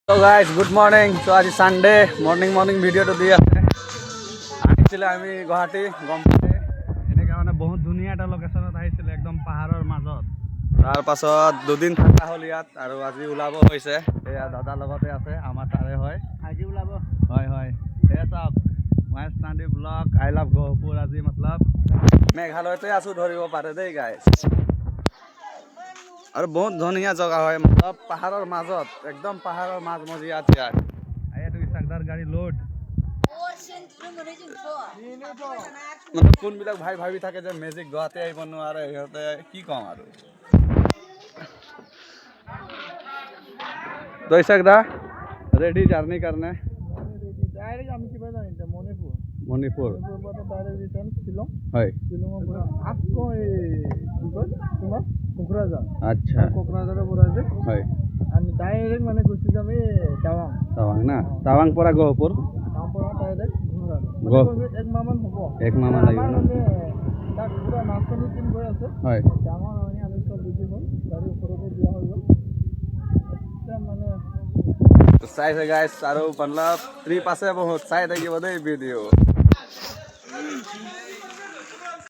So guys, good morning. So আজি Sunday morning video to di ase. আহিছিলে আমি গুৱাহাটী গমপাতে এনেকা মানে বহুত ধুনীয়া এটা লোকেশনত আহিছিলে একদম পাহাৰৰ মাজত তাৰ পাছত দুদিন থাকা হল ইয়াত আৰু আজি ওলাব হৈছে এয়া দাদা লগতে আছে আমাৰ তাৰে হয় আজি ওলাব হয় হয় এ সব মাইস নান্দি ব্লগ আই লাভ গহপুৰ আজি मतलब মেঘালয়তে আছো ধৰিব পাৰে দেই গাইস আৰু বহুত ধুনীয়া জায়গা হয় मतलब পাহাৰৰ মাজত একদম পাহাৰৰ মাজমজিয়াত ইয়াত আইটো ইসাকদাৰ গাড়ী লোড मतलब কোনবিলাক ভাই ভাবি থাকে যে মেজিক গুৱাহাটী আহিব নোৱাৰে সিহঁতে কি কম আৰু तो इसाकदा रेडी जर्नी करने ডাইৰেক্ট আমি কিবা জানি এটা মণিপুৰ মণিপুৰ পৰা ডাইৰেক্ট ৰিটাৰ্ণ শিলং হয় শিলঙৰ পৰা আকৌ কি কয় তোমাৰ কোকৰাঝাৰ আচ্ছা কোকৰাঝাৰৰ পৰা যে হয় আমি ডাইৰেক্ট মানে গুচি যাম টাৱাং টাৱাং না টাৱাং পৰা গহপুৰ টাৱাং পৰা ডাইরেক্ট গহ এক মাহ মান হ'ব এক মাহ মান লাগিব না তাত পুৰা নাচনি টিম গৈ আছে হয় ডাঙৰ আমি চব বিজি হ'ল গাড়ী ওপৰতে দিয়া হৈ গ'ল একদম মানে तो साइज है गाइस सारो मतलब ट्रिप আছে বহুত চাই থাকিব দেই ভিডিও